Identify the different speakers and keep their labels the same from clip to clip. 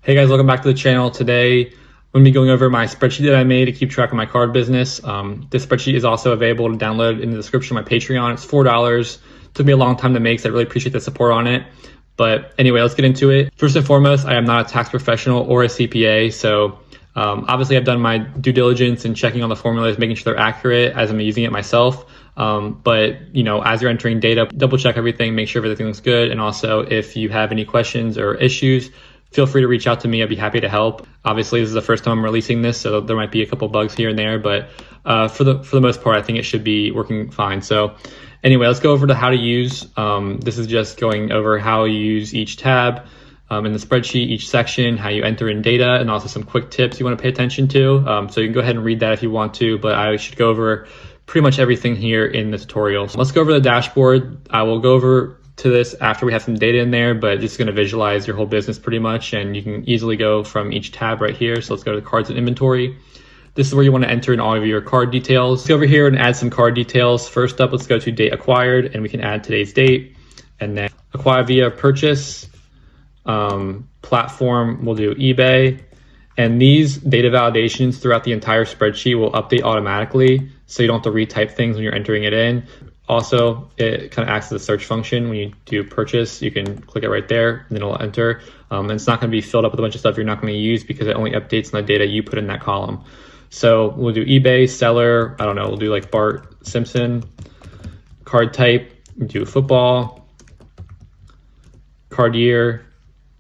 Speaker 1: Hey guys, welcome back to the channel. Today, I'm going to be going over my spreadsheet that I made to keep track of my card business. This spreadsheet is also available to download in the description of my Patreon. It's $4. Took me a long time to make, so I really appreciate the support on it. But anyway, let's get into it. First and foremost, I am not a tax professional or a CPA, so obviously I've done my due diligence and checking on the formulas, making sure they're accurate as I'm using it myself. But as you're entering data, double check everything, make sure everything looks good. And also if you have any questions or issues, feel free to reach out to me. I'd be happy to help. Obviously, this is the first time I'm releasing this, so there might be a couple bugs here and there, but for the most part, I think it should be working fine. So anyway, let's go over to how to use. This is just going over how you use each tab in the spreadsheet, each section, how you enter in data, and also some quick tips you want to pay attention to. So you can go ahead and read that if you want to, but I should go over pretty much everything here in the tutorial. So let's go over the dashboard. I will go over to this after we have some data in there, but just going to visualize your whole business pretty much, and you can easily go from each tab right here. So let's go to the cards and inventory. This is where you want to enter in all of your card details. Let's go over here and add some card details. First up, let's go to date acquired, and we can add today's date, and then acquire via purchase. Platform, we'll do eBay, and these data validations throughout the entire spreadsheet will update automatically, so you don't have to retype things when you're entering it in. Also, it kind of acts as a search function. When you do purchase, you can click it right there and then it'll enter. And it's not going to be filled up with a bunch of stuff you're not going to use because it only updates on the data you put in that column. So we'll do eBay, seller, I don't know, we'll do like Bart Simpson, card type, do football, card year,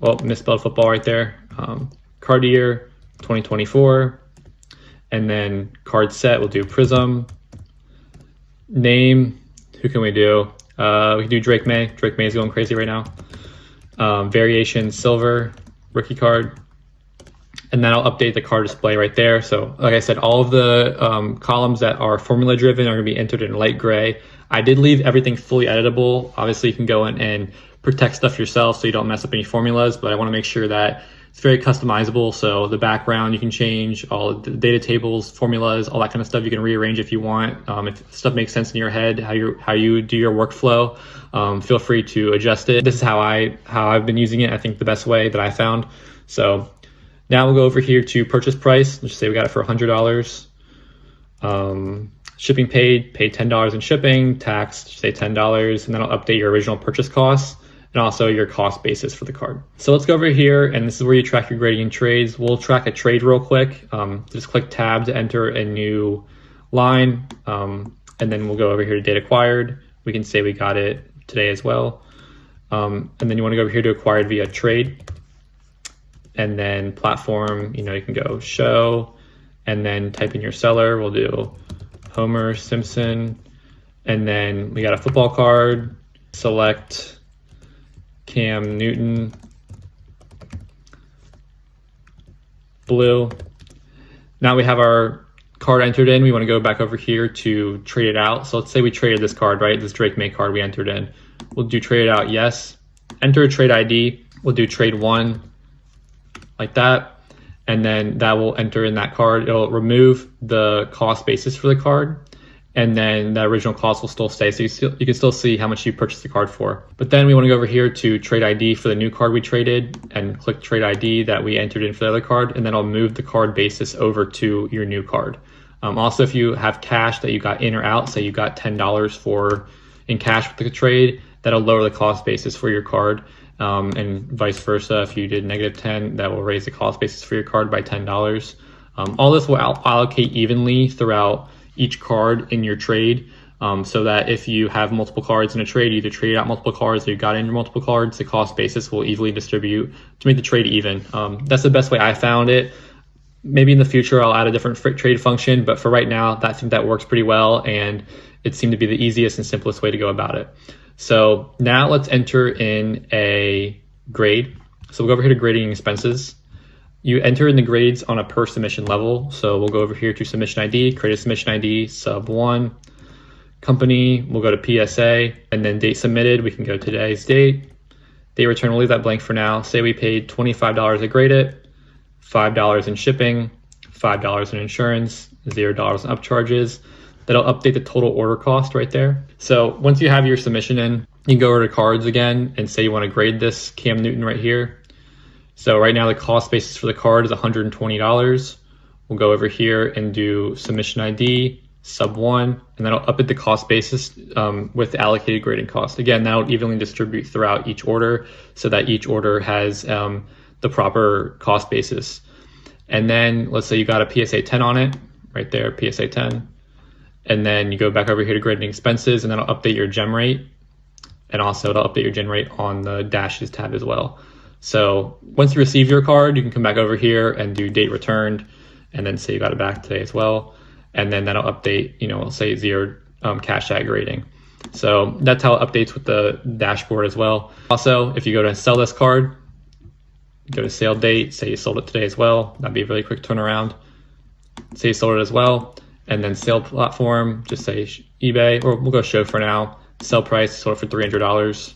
Speaker 1: well, misspelled football right there, card year 2024, and then card set, we'll do Prism, name, who can we do? We can do Drake May. Drake May is going crazy right now. Variation silver, rookie card. And then I'll update the card display right there. So like I said, all of the columns that are formula driven are gonna be entered in light gray. I did leave everything fully editable. Obviously you can go in and protect stuff yourself so you don't mess up any formulas, but I wanna make sure that it's very customizable. So the background you can change, all the data tables, formulas, all that kind of stuff you can rearrange if you want. If stuff makes sense in your head, how you do your workflow, feel free to adjust it. This is how I've been using it. I think the best way that I found. So now we'll go over here to purchase price. Let's just say we got it for $100. Shipping paid $10 in shipping, tax, say $10, and then I'll update your original purchase costs and also your cost basis for the card. So let's go over here, and this is where you track your gradient trades. We'll track a trade real quick. Just click tab to enter a new line, and then we'll go over here to date acquired. We can say we got it today as well. And then you want to go over here to acquired via trade, and then platform, you can go show, and then type in your seller. We'll do Homer Simpson, and then we got a football card, select Cam Newton, blue. Now we have our card entered in. We want to go back over here to trade it out. So let's say we traded this card, right? This Drake May card we entered in. We'll do trade it out, yes. Enter a trade ID. We'll do trade one, like that. And then that will enter in that card. It'll remove the cost basis for the card, and then the original cost will still stay. So you can still see how much you purchased the card for. But then we want to go over here to trade ID for the new card we traded and click trade ID that we entered in for the other card. And then I'll move the card basis over to your new card. Also, if you have cash that you got in or out, say you got $10 in cash with the trade, that'll lower the cost basis for your card. And vice versa. If you did -10, that will raise the cost basis for your card by $10. All this will allocate evenly throughout each card in your trade, so that if you have multiple cards in a trade, you either trade out multiple cards or you got in your multiple cards, the cost basis will evenly distribute to make the trade even. That's the best way I found it. Maybe in the future I'll add a different trade function, but for right now, I think that works pretty well, and it seemed to be the easiest and simplest way to go about it. So now let's enter in a grade. So we'll go over here to grading expenses. You enter in the grades on a per submission level. So we'll go over here to submission ID, create a submission ID, sub 1. Company, we'll go to PSA, and then date submitted, we can go today's date. Date return, we'll leave that blank for now. Say we paid $25 to grade it, $5 in shipping, $5 in insurance, $0 in upcharges. That'll update the total order cost right there. So once you have your submission in, you can go over to cards again and say you want to grade this Cam Newton right here. So right now the cost basis for the card is $120. We'll go over here and do submission ID, sub 1, and that'll update the cost basis with the allocated grading cost. Again, that'll evenly distribute throughout each order so that each order has the proper cost basis. And then let's say you got a PSA 10 on it, right there, PSA 10. And then you go back over here to grading expenses, and that'll update your gem rate. And also it'll update your gem rate on the dashes tab as well. So once you receive your card, you can come back over here and do date returned, and then say you got it back today as well. And then that'll update, you know, say 0 cash tag grading. So that's how it updates with the dashboard as well. Also, if you go to sell this card, go to sale date, say you sold it today as well. That'd be a really quick turnaround. Say you sold it as well. And then sale platform, just say eBay, or we'll go show for now. Sell price, sold it for $300.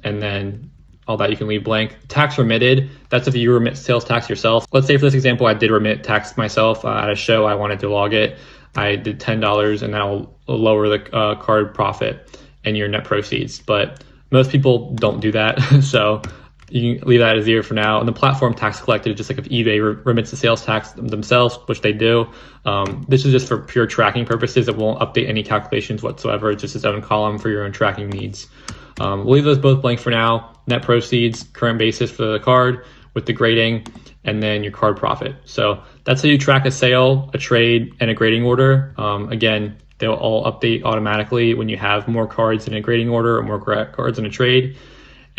Speaker 1: And then all that you can leave blank. Tax remitted, that's if you remit sales tax yourself. Let's say for this example, I did remit tax myself at a show, I wanted to log it. I did $10 and that'll lower the card profit and your net proceeds. But most people don't do that. So you can leave that as 0 for now. And the platform tax collected, just like if eBay remits the sales tax themselves, which they do. This is just for pure tracking purposes. It won't update any calculations whatsoever. It's just its own column for your own tracking needs. We'll leave those both blank for now. Net proceeds, current basis for the card with the grading, and then your card profit. So that's how you track a sale, a trade, and a grading order. Again, they'll all update automatically when you have more cards in a grading order or more cards in a trade.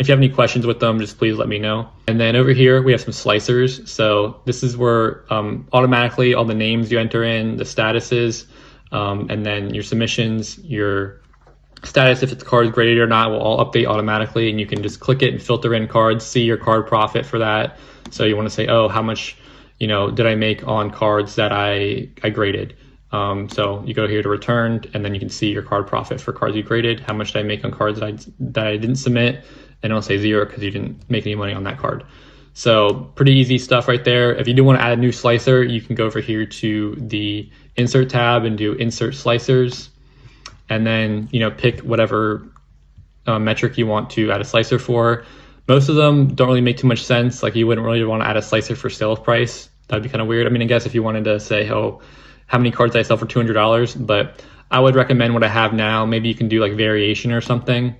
Speaker 1: If you have any questions with them, just please let me know. And then over here, we have some slicers. So this is where automatically all the names you enter in, the statuses, and then your submissions, your status, if it's card graded or not, will all update automatically. And you can just click it and filter in cards, see your card profit for that. So you want to say, oh, how much, you know, did I make on cards that I graded? So you go here to returned, and then you can see your card profit for cards you graded. How much did I make on cards that I didn't submit? And it'll say 0 because you didn't make any money on that card. So pretty easy stuff right there. If you do want to add a new slicer, you can go over here to the insert tab and do insert slicers. And then, you know, pick whatever metric you want to add a slicer for. Most of them don't really make too much sense. Like you wouldn't really want to add a slicer for sales price. That'd be kind of weird. I mean, I guess if you wanted to say, oh, how many cards I sell for $200, but I would recommend what I have now. Maybe you can do like variation or something,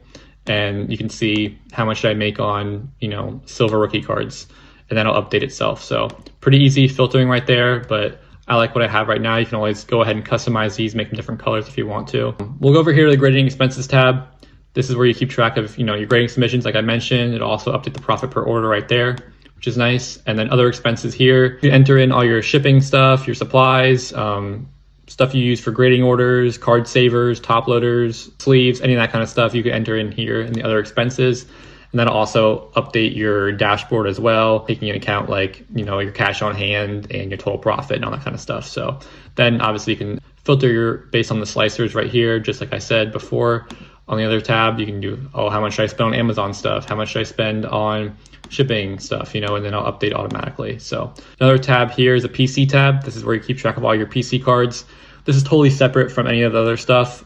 Speaker 1: and you can see how much did I make on, you know, silver rookie cards, and that'll update itself. So pretty easy filtering right there, but I like what I have right now. You can always go ahead and customize these, make them different colors if you want to. We'll go over here to the grading expenses tab. This is where you keep track of, you know, your grading submissions, like I mentioned. It'll also update the profit per order right there, which is nice. And then other expenses here, you enter in all your shipping stuff, your supplies, stuff you use for grading orders, card savers, top loaders, sleeves, any of that kind of stuff you can enter in here in the other expenses. And then also update your dashboard as well, taking into account like, you know, your cash on hand and your total profit and all that kind of stuff. So then obviously you can filter your based on the slicers right here, just like I said before. On the other tab, you can do, oh, how much should I spend on Amazon stuff? How much should I spend on shipping stuff, you know, and then I'll update automatically. So another tab here is a PC tab. This is where you keep track of all your PC cards. This is totally separate from any of the other stuff.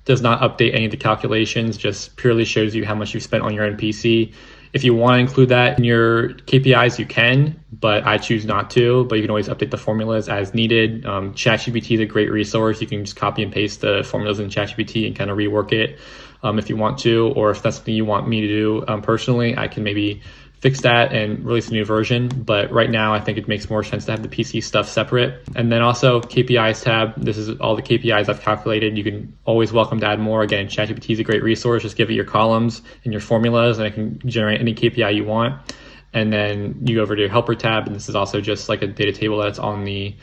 Speaker 1: Does not update any of the calculations, just purely shows you how much you spent on your own PC. If you want to include that in your KPIs, you can, but I choose not to. But you can always update the formulas as needed. ChatGPT is a great resource. You can just copy and paste the formulas in ChatGPT and kind of rework it if you want to, or if that's something you want me to do personally, I can maybe fix that and release a new version. But right now, I think it makes more sense to have the PC stuff separate. And then also KPIs tab. This is all the KPIs I've calculated. You can always welcome to add more. Again, ChatGPT is a great resource. Just give it your columns and your formulas, and it can generate any KPI you want. And then you go over to your helper tab, and this is also just like a data table that's on the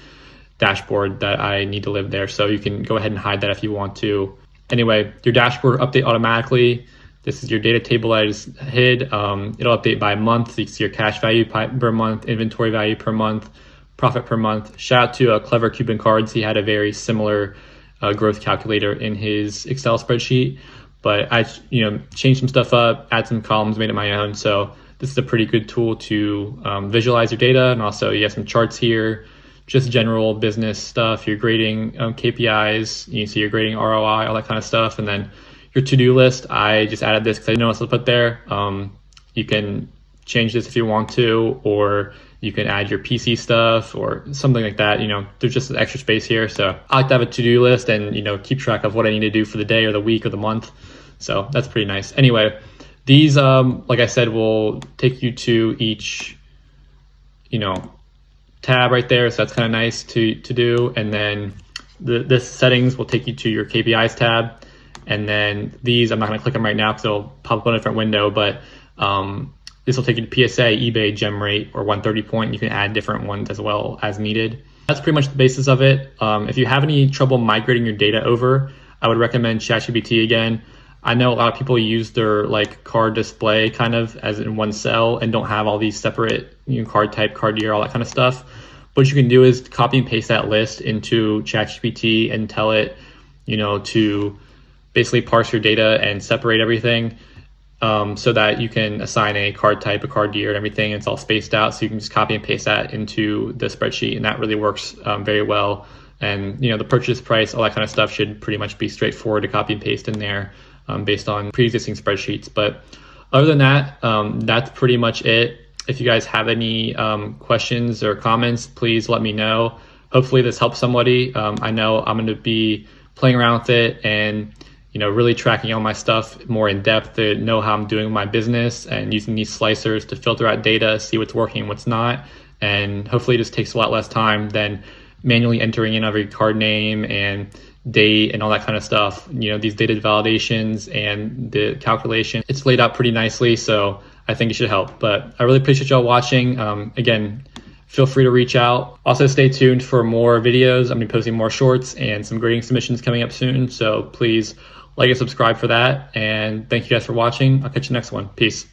Speaker 1: dashboard that I need to live there. So you can go ahead and hide that if you want to. Anyway, your dashboard update automatically. This is your data table I just hid. It'll update by month. So you can see your cash value per month, inventory value per month, profit per month. Shout out to Clever Cuban Cards. He had a very similar growth calculator in his Excel spreadsheet, but I, changed some stuff up, add some columns, made it my own. So this is a pretty good tool to visualize your data. And also you have some charts here, just general business stuff, your grading KPIs, you see your grading ROI, all that kind of stuff. And then your to-do list, I just added this because I didn't know what else to put there. You can change this if you want to, or you can add your PC stuff or something like that. There's just extra space here. So I like to have a to-do list and, keep track of what I need to do for the day or the week or the month. So that's pretty nice. Anyway, these, like I said, will take you to each, tab right there. So that's kind of nice to do. And then this settings will take you to your KPIs tab. And then these, I'm not going to click them right now because it'll pop up on a different window, but this will take you to PSA, eBay, gem rate, or 130 point. You can add different ones as well as needed. That's pretty much the basis of it. If you have any trouble migrating your data over, I would recommend ChatGPT again. I know a lot of people use their card display kind of as in one cell and don't have all these separate card type, card year, all that kind of stuff. What you can do is copy and paste that list into ChatGPT and tell it, to basically parse your data and separate everything, so that you can assign a card type, a card year, and everything. It's all spaced out, so you can just copy and paste that into the spreadsheet, and that really works very well. And the purchase price, all that kind of stuff should pretty much be straightforward to copy and paste in there, based on pre-existing spreadsheets. But other than that, that's pretty much it. If you guys have any questions or comments, please let me know. Hopefully this helps somebody. I know I'm going to be playing around with it and really tracking all my stuff more in depth to know how I'm doing my business, and using these slicers to filter out data, see what's working and what's not. And hopefully it just takes a lot less time than manually entering in every card name and date and all that kind of stuff. These data validations and the calculation, it's laid out pretty nicely. So I think it should help. But I really appreciate y'all watching. Again, feel free to reach out. Also, stay tuned for more videos. I'm gonna be posting more shorts and some grading submissions coming up soon. So please like and subscribe for that. And thank you guys for watching. I'll catch you next one. Peace.